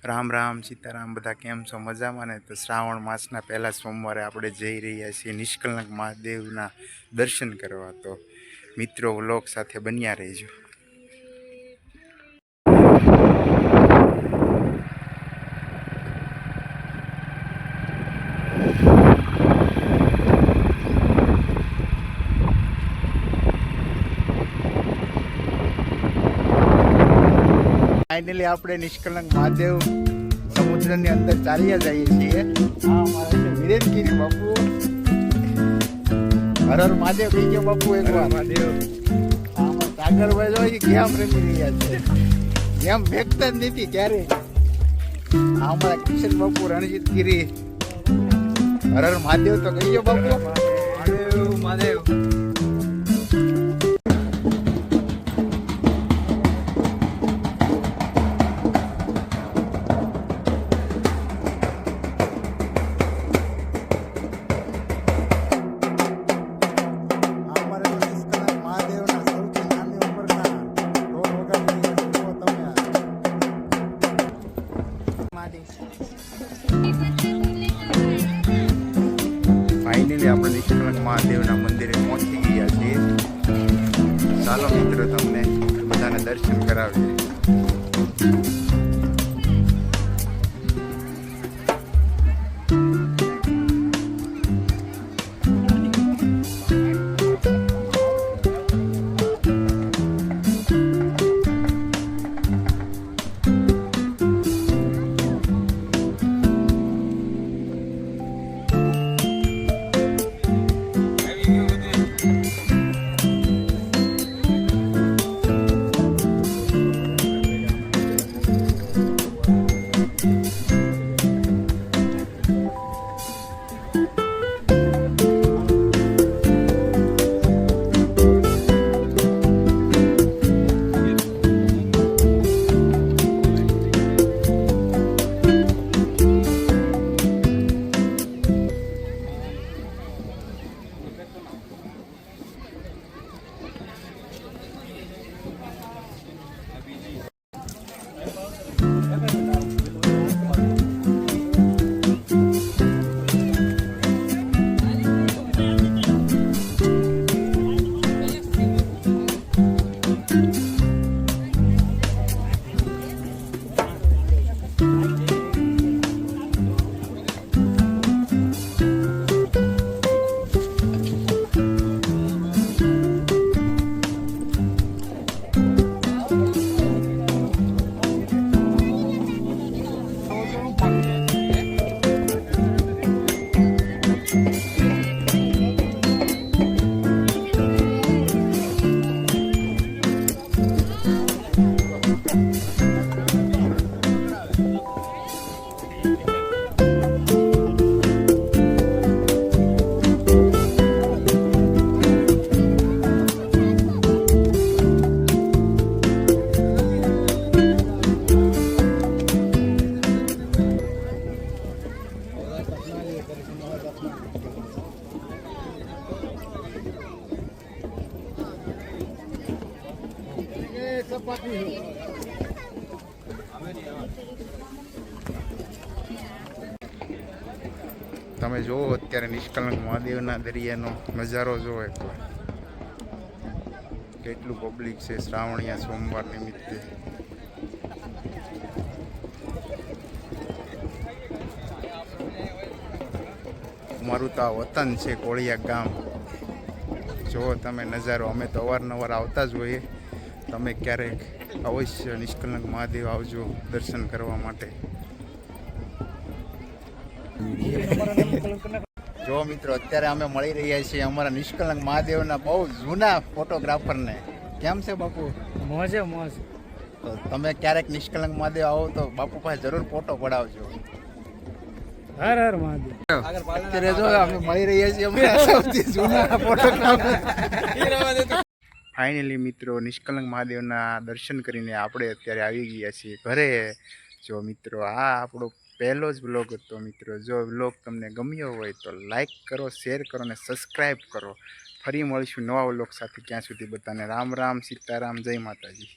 રામ રામ સીતારામ બધા કેમ છો મજામાં ને? તો શ્રાવણ માસના પહેલા સોમવારે આપણે જઈ રહ્યા છીએ નિષ્કલંક મહાદેવના દર્શન કરવા। તો મિત્રો વ્લોગ સાથે બન્યા રહેજો। फाइनली આપણે નિષ્કલંક મહાદેવ સમુદ્રની અંદર ચાલ્યા જઈએ છીએ। હા મારા છે વિરેનગીરી બાપુ। હર હર મહાદેવ કહી ગયો બાપુ એકવાર મહાદેવ। આમાં સાગરભાઈ જો ગેમ રમી રહ્યા છે, ગેમ ફેંકતા જ નથી ક્યારે। અમારા કિશન બાપુ રણજીતગીરી હર હર મહાદેવ તો કહી ગયો બાપુ મહાદેવ મહાદેવ। फाइनली આપણે નિષ્કલંક મહાદેવના મંદિરે પહોંચી ગયા છીએ। ચાલો મિત્રો તમને બધાને દર્શન કરાવીએ। તમે જો અત્યારે નિષ્કલંક મહાદેવના દરિયાનો નજારો જો એકવાર કેટલું પબ્લિક છે શ્રાવણીયા સોમવાર નિમિત્તે। અમારું તો આ વતન છે કોળિયા ગામ। જો તમે નજારો, અમે તો અવારનવાર આવતા જ હોઈએ, તમે ક્યારેક અવશ્ય નિષ્કલંક મહાદેવ આવજો દર્શન કરવા માટે। જો મિત્રો અત્યારે અમે મળી રહ્યા છીએ અમારા નિષ્કલંક મહાદેવના બહુ જૂના ફોટોગ્રાફરને। કેમ છે બાપુ? મોજે મોજ। તો તમે ક્યારેક નિષ્કલંક મહાદેવ આવો તો બાપુ પાસે જરૂર ફોટો પડાવજો। હર હર મહાદેવ। અત્યારે જો અમે મળી રહ્યા છીએ અમારા સૌથી જૂના ફોટોગ્રાફર। ફાઇનલી મિત્રો નિષ્કલંક મહાદેવના દર્શન કરીને આપણે અત્યારે આવી ગયા છીએ ઘરે। જો મિત્રો આ આપણો પહેલો જ વ્લોગ હતો મિત્રો। જો વ્લોગ તમને ગમ્યો હોય તો લાઈક કરો, શેર કરો અને સબસ્ક્રાઈબ કરો। ફરી મળીશું નવા વ્લોગ સાથે। ત્યાં સુધી બધાને રામ રામ સીતારામ, જય માતાજી।